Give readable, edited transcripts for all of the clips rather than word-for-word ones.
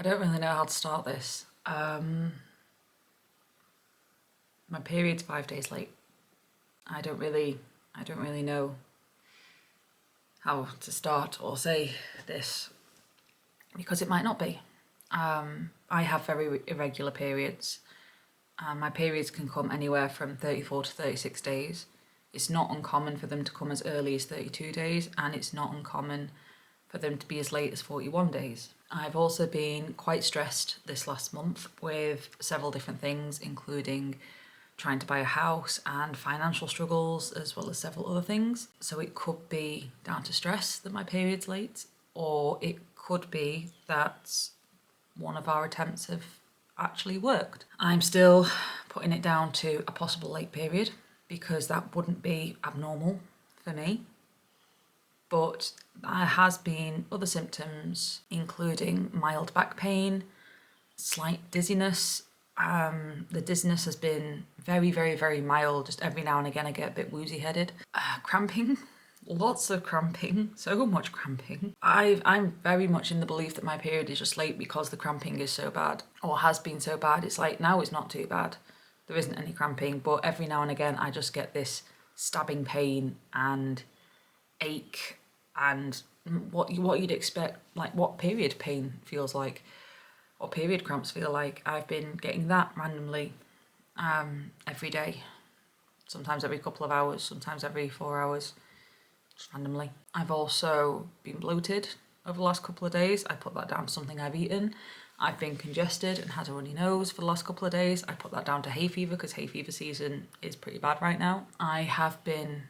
I don't really know how to start this. My period's 5 days late. I don't really know how to start or say this because it might not be. I have very irregular periods. My periods can come anywhere from 34 to 36 days. It's not uncommon for them to come as early as 32 days, and it's not uncommon for them to be as late as 41 days. I've also been quite stressed this last month with several different things, including trying to buy a house and financial struggles, as well as several other things. So it could be down to stress that my period's late, or it could be that one of our attempts have actually worked. I'm still putting it down to a possible late period because that wouldn't be abnormal for me. But there has been other symptoms, including mild back pain, slight dizziness. The dizziness has been very, very, very mild. Just every now and again I get a bit woozy-headed. Cramping, lots of cramping, so much cramping. I'm very much in the belief that my period is just late because the cramping is so bad, or has been so bad. It's like now it's not too bad. There isn't any cramping, but every now and again I just get this stabbing pain and ache and what you'd expect, like what period pain feels like, or period cramps feel like. I've been getting that randomly every day, sometimes every couple of hours, sometimes every 4 hours, just randomly. I've also been bloated over the last couple of days. I put that down to something I've eaten. I've been congested and had a runny nose for the last couple of days. I put that down to hay fever because hay fever season is pretty bad right now. I have been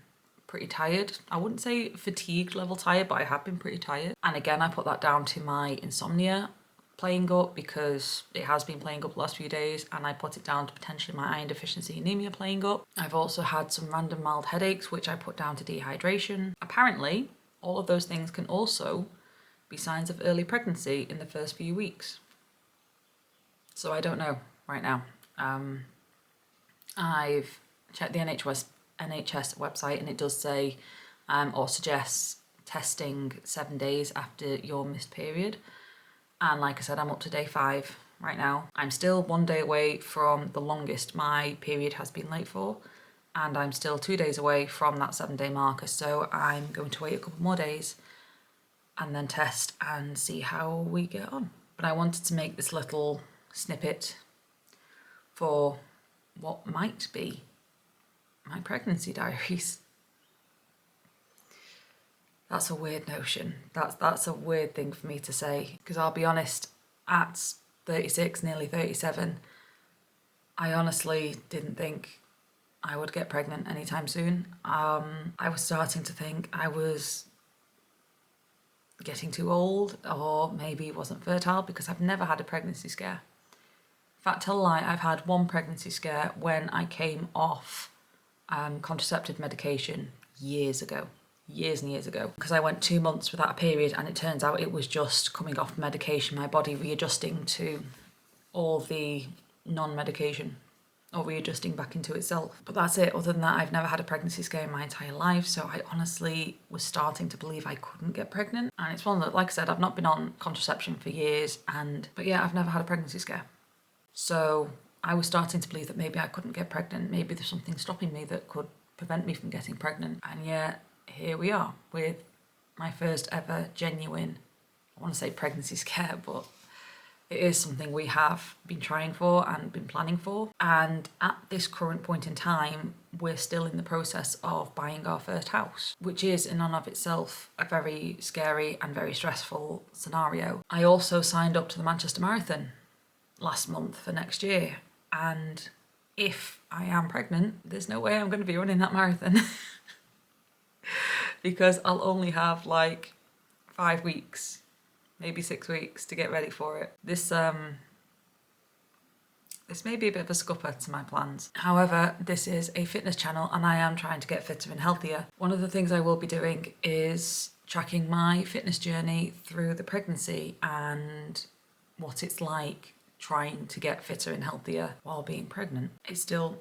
pretty tired. I wouldn't say fatigue level tired, but I have been pretty tired. And again, I put that down to my insomnia playing up because it has been playing up the last few days, and I put it down to potentially my iron deficiency anemia playing up. I've also had some random mild headaches, which I put down to dehydration. Apparently, all of those things can also be signs of early pregnancy in the first few weeks. So I don't know right now. I've checked the NHS website, and it does say or suggests testing 7 days after your missed period. And like I said, I'm up to day 5 right now. I'm still 1 day away from the longest my period has been late for, and I'm still 2 days away from that 7-day marker. So I'm going to wait a couple more days and then test and see how we get on. But I wanted to make this little snippet for what might be my pregnancy diaries. That's a weird notion. That's a weird thing for me to say, because I'll be honest, at 36, nearly 37, I honestly didn't think I would get pregnant anytime soon. I was starting to think I was getting too old, or maybe wasn't fertile, because I've never had a pregnancy scare. In fact, tell a lie, I've had one pregnancy scare when I came off contraceptive medication years and years ago, because I went 2 months without a period, and it turns out it was just coming off medication, my body readjusting to all the non-medication, or readjusting back into itself. But that's it. Other than that, I've never had a pregnancy scare in my entire life, so I honestly was starting to believe I couldn't get pregnant. And it's one that, like I said, I've not been on contraception for years, but yeah, I've never had a pregnancy scare. So I was starting to believe that maybe I couldn't get pregnant, maybe there's something stopping me that could prevent me from getting pregnant. And yet here we are with my first ever genuine, I want to say pregnancy scare, but it is something we have been trying for and been planning for. And at this current point in time, we're still in the process of buying our first house, which is in and of itself a very scary and very stressful scenario. I also signed up to the Manchester Marathon last month for next year, and if I am pregnant, there's no way I'm going to be running that marathon because I'll only have like 5 weeks, maybe 6 weeks to get ready for it. This may be a bit of a scupper to my plans. However, this is a fitness channel and I am trying to get fitter and healthier. One of the things I will be doing is tracking my fitness journey through the pregnancy and what it's like trying to get fitter and healthier while being pregnant. It's still,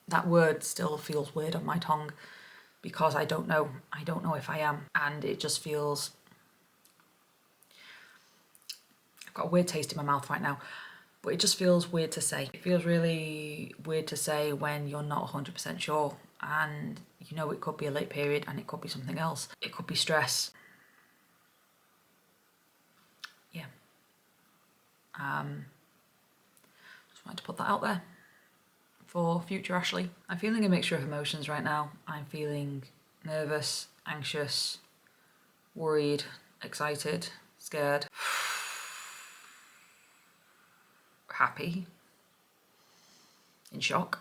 that word still feels weird on my tongue because I don't know if I am, and it just feels, I've got a weird taste in my mouth right now, but it just feels weird to say. It feels really weird to say when you're not 100% sure, and you know it could be a late period and it could be something else. It could be stress. Yeah. Just wanted to put that out there for future Ashley. I'm feeling a mixture of emotions right now. I'm feeling nervous, anxious, worried, excited, scared, happy, in shock,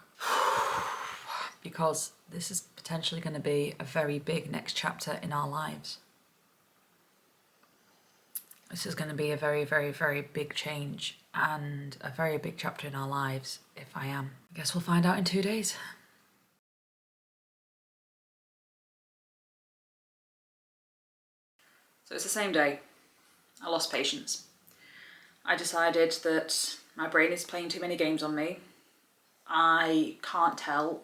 because this is potentially going to be a very big next chapter in our lives. This is going to be a very, very, very big change and a very big chapter in our lives if I am. I guess we'll find out in 2 days. So it's the same day. I lost patience. I decided that my brain is playing too many games on me. I can't tell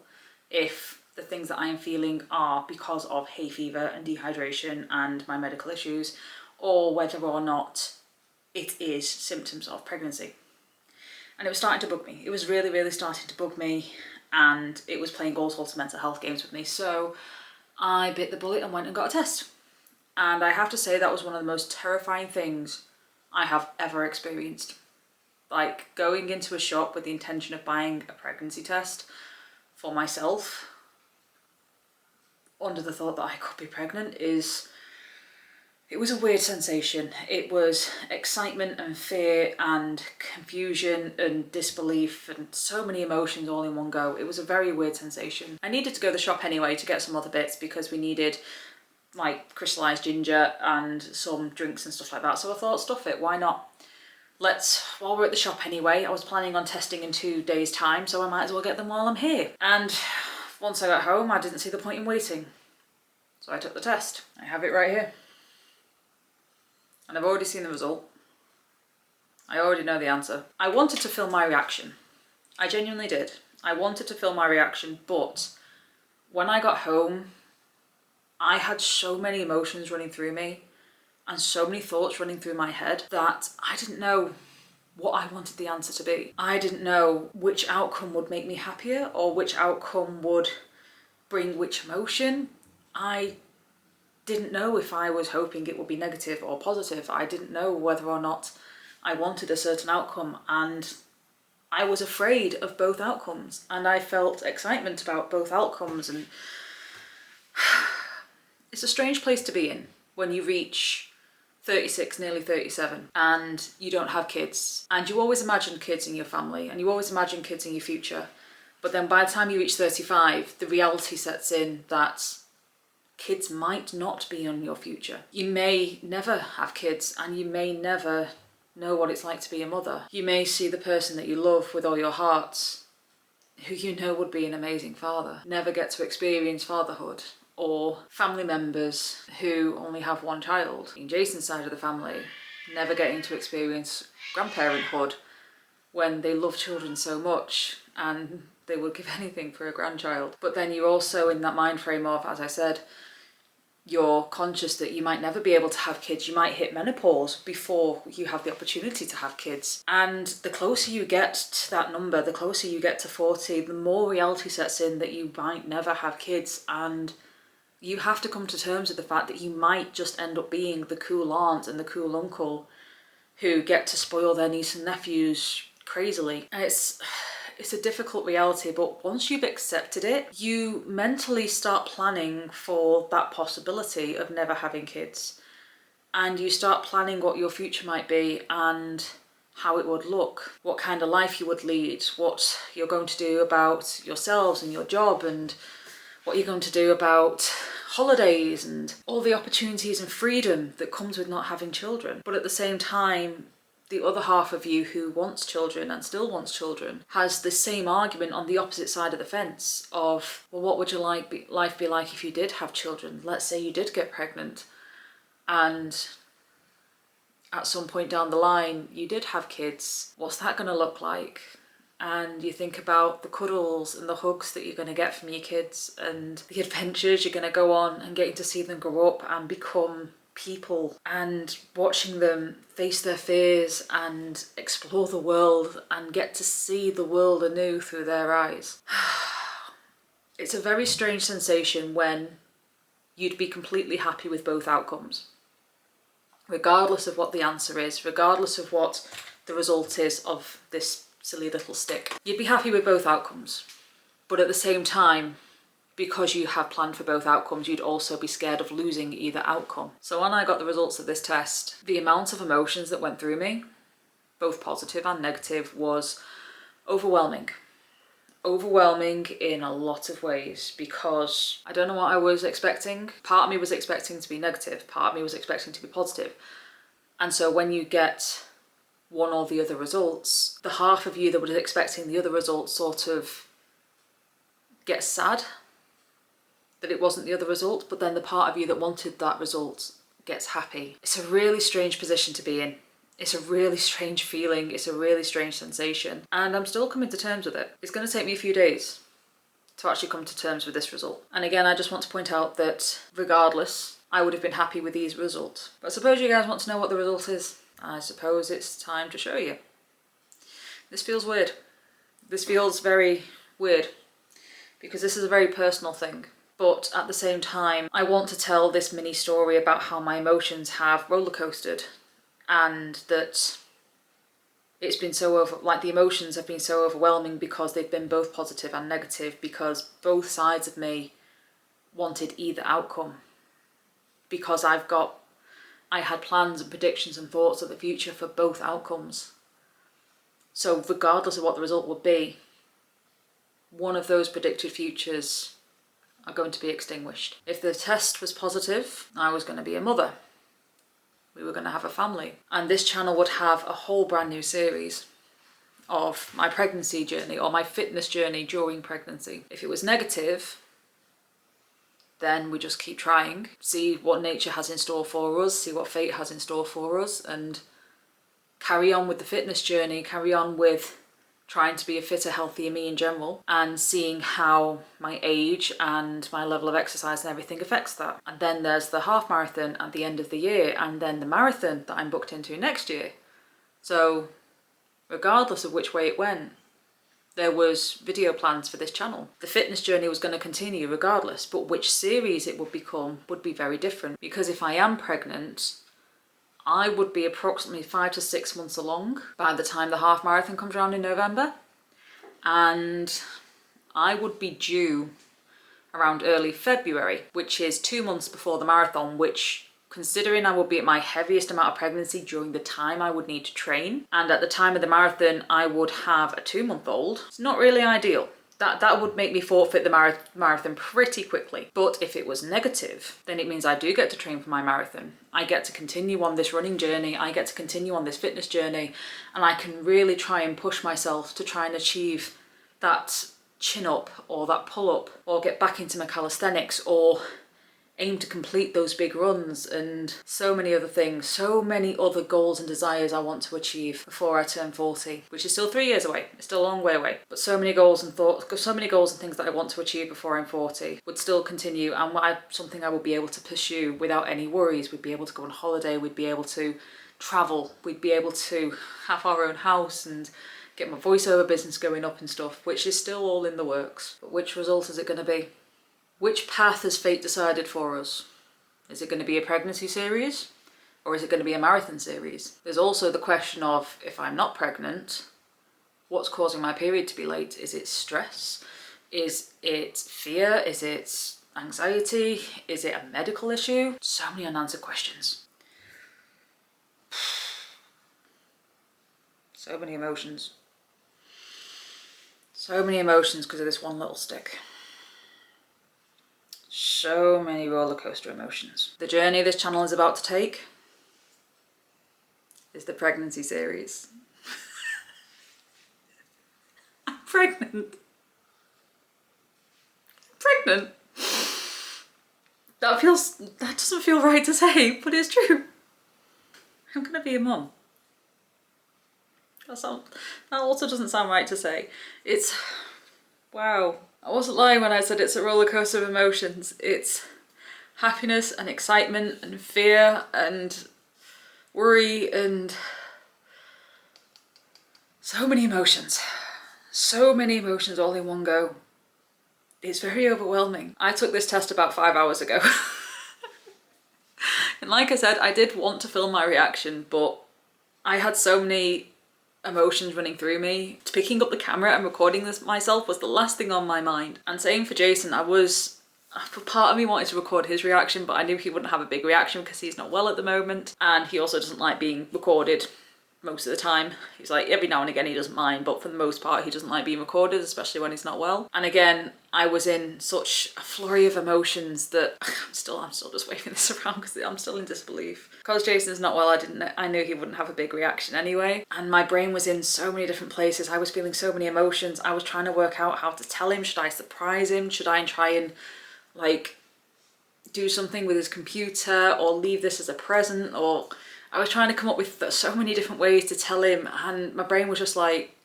if the things that I am feeling are because of hay fever and dehydration and my medical issues, or whether or not it is symptoms of pregnancy. And it was starting to bug me. It was really, really starting to bug me, and it was playing all sorts of mental health games with me. So I bit the bullet and went and got a test. And I have to say that was one of the most terrifying things I have ever experienced. Like, going into a shop with the intention of buying a pregnancy test for myself under the thought that I could be pregnant it was a weird sensation. It was excitement and fear and confusion and disbelief and so many emotions all in one go. It was a very weird sensation. I needed to go to the shop anyway to get some other bits because we needed like crystallized ginger and some drinks and stuff like that. So I thought, stuff it, why not? While we're at the shop anyway, I was planning on testing in 2 days' time, so I might as well get them while I'm here. And once I got home, I didn't see the point in waiting. So I took the test. I have it right here. And I've already seen the result. I already know the answer. I wanted to film my reaction. I genuinely did. I wanted to film my reaction, but when I got home, I had so many emotions running through me and so many thoughts running through my head that I didn't know what I wanted the answer to be. I didn't know which outcome would make me happier or which outcome would bring which emotion. I didn't know if I was hoping it would be negative or positive. I didn't know whether or not I wanted a certain outcome, and I was afraid of both outcomes, and I felt excitement about both outcomes. And it's a strange place to be in when you reach 36, nearly 37, and you don't have kids. And you always imagine kids in your family, and you always imagine kids in your future. But then by the time you reach 35, the reality sets in that kids might not be in your future. You may never have kids, and you may never know what it's like to be a mother. You may see the person that you love with all your heart, who you know would be an amazing father, never get to experience fatherhood. Or family members who only have one child. In Jason's side of the family, never getting to experience grandparenthood when they love children so much and they would give anything for a grandchild. But then you're also in that mind frame of, as I said, you're conscious that you might never be able to have kids. You might hit menopause before you have the opportunity to have kids. And the closer you get to that number, the closer you get to 40, the more reality sets in that you might never have kids. And you have to come to terms with the fact that you might just end up being the cool aunt and the cool uncle who get to spoil their niece and nephews crazily. And it's a difficult reality, but once you've accepted it, you mentally start planning for that possibility of never having kids. And you start planning what your future might be and how it would look, what kind of life you would lead, what you're going to do about yourselves and your job, and what you're going to do about holidays and all the opportunities and freedom that comes with not having children. But at the same time, the other half of you who wants children and still wants children has the same argument on the opposite side of the fence of, well, what would your life be like if you did have children? Let's say you did get pregnant and at some point down the line you did have kids. What's that going to look like? And you think about the cuddles and the hugs that you're going to get from your kids and the adventures you're going to go on and getting to see them grow up and become people and watching them face their fears and explore the world and get to see the world anew through their eyes. It's a very strange sensation when you'd be completely happy with both outcomes. Regardless of what the answer is, regardless of what the result is of this silly little stick, you'd be happy with both outcomes. But at the same time, because you have planned for both outcomes, you'd also be scared of losing either outcome. So when I got the results of this test, the amount of emotions that went through me, both positive and negative, was overwhelming. Overwhelming in a lot of ways, because I don't know what I was expecting. Part of me was expecting to be negative, part of me was expecting to be positive. And so when you get one or the other results, the half of you that was expecting the other results sort of gets sad that it wasn't the other result, but then the part of you that wanted that result gets happy. It's a really strange position to be in. It's a really strange feeling, it's a really strange sensation, and I'm still coming to terms with it. It's going to take me a few days to actually come to terms with this result. And again, I just want to point out that regardless, I would have been happy with these results. But suppose you guys want to know what the result is. I suppose it's time to show you. This feels weird. This feels very weird, because this is a very personal thing. But at the same time, I want to tell this mini story about how my emotions have roller coasted, and that it's been so the emotions have been so overwhelming because they've been both positive and negative, because both sides of me wanted either outcome, because I had plans and predictions and thoughts of the future for both outcomes. So regardless of what the result would be, one of those predicted futures are going to be extinguished. If the test was positive, I was going to be a mother. We were going to have a family. And this channel would have a whole brand new series of my pregnancy journey or my fitness journey during pregnancy. If it was negative, then we just keep trying, see what nature has in store for us, see what fate has in store for us, and carry on with the fitness journey, carry on with trying to be a fitter, healthier me in general, and seeing how my age and my level of exercise and everything affects that. And then there's the half marathon at the end of the year, and then the marathon that I'm booked into next year. So regardless of which way it went, there was video plans for this channel. The fitness journey was going to continue regardless, but which series it would become would be very different. Because if I am pregnant, I would be approximately 5 to 6 months along by the time the half marathon comes around in November. And I would be due around early February, which is 2 months before the marathon, which, considering I would be at my heaviest amount of pregnancy during the time I would need to train, and at the time of the marathon I would have a 2-month-old, it's not really ideal. That would make me forfeit the marathon pretty quickly. But if it was negative, then it means I do get to train for my marathon. I get to continue on this running journey, I get to continue on this fitness journey, and I can really try and push myself to try and achieve that chin up or that pull up, or get back into my calisthenics, or aim to complete those big runs, and so many other things, so many other goals and desires I want to achieve before I turn 40, which is still 3 years away. It's still a long way away, but so many goals and thoughts, so many goals and things that I want to achieve before I'm 40 would still continue, and something I would be able to pursue without any worries. We'd be able to go on holiday, we'd be able to travel, we'd be able to have our own house and get my voiceover business going up and stuff, which is still all in the works. But which result is it going to be? Which path has fate decided for us? Is it going to be a pregnancy series, or is it going to be a marathon series? There's also the question of, if I'm not pregnant, what's causing my period to be late? Is it stress? Is it fear? Is it anxiety? Is it a medical issue? So many unanswered questions. So many emotions. So many emotions because of this one little stick. So many roller coaster emotions. The journey this channel is about to take is the pregnancy series. I'm pregnant. Pregnant. That doesn't feel right to say, but it's true. I'm gonna be a mum. That also doesn't sound right to say. It's, wow. I wasn't lying when I said it's a roller coaster of emotions. It's happiness and excitement and fear and worry and so many emotions. So many emotions all in one go. It's very overwhelming. I took this test about 5 hours ago. And like I said, I did want to film my reaction, but I had so many emotions running through me. Picking up the camera and recording this myself was the last thing on my mind. And same for Jason, part of me wanted to record his reaction, but I knew he wouldn't have a big reaction because he's not well at the moment. And he also doesn't like being recorded most of the time. He's like, every now and again he doesn't mind, but for the most part he doesn't like being recorded, especially when he's not well. And again, I was in such a flurry of emotions that I'm still just waving this around because I'm still in disbelief. Because Jason's not well, I knew he wouldn't have a big reaction anyway. And my brain was in so many different places. I was feeling so many emotions. I was trying to work out how to tell him. Should I surprise him? Should I try and like do something with his computer or leave this as a present? Or I was trying to come up with so many different ways to tell him, and my brain was just like,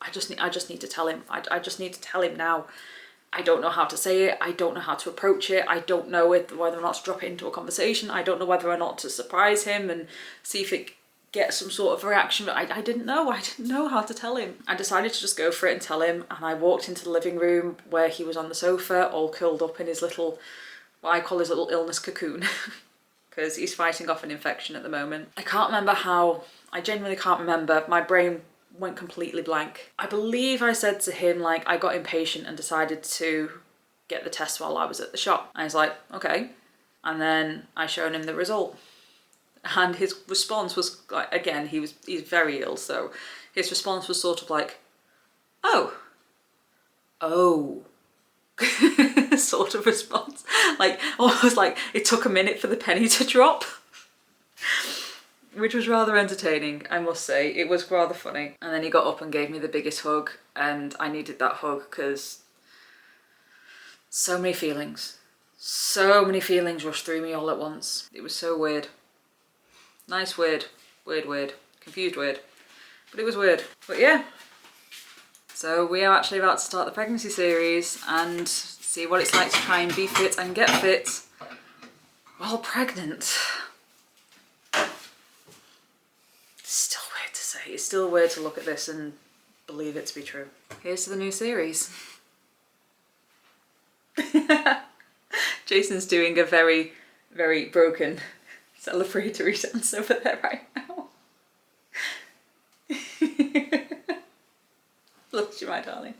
I just need to tell him. I just need to tell him now. I don't know how to say it. I don't know how to approach it. I don't know whether or not to drop it into a conversation. I don't know whether or not to surprise him and see if it gets some sort of reaction. But I didn't know. I didn't know how to tell him. I decided to just go for it and tell him. And I walked into the living room where he was on the sofa, all curled up in his little, what I call his little illness cocoon. Because he's fighting off an infection at the moment. I genuinely can't remember. My brain went completely blank. I believe I said to him, like, I got impatient and decided to get the test while I was at the shop. And he's like, okay. And then I showed him the result. And his response was, like, again, he's very ill, so his response was sort of like, oh. Sort of response, like almost like it took a minute for the penny to drop, which was rather entertaining, I must say. It was rather funny. And then he got up and gave me the biggest hug, and I needed that hug because so many feelings rushed through me all at once. It was so weird. Nice weird, confused weird, but it was weird. But yeah, so we are actually about to start the pregnancy series and see what it's like to try and be fit and get fit while pregnant. It's still weird to say. It's still weird to look at this and believe it to be true. Here's to the new series. Jason's doing a very, very broken celebratory dance over there right now. Look at you, my darling.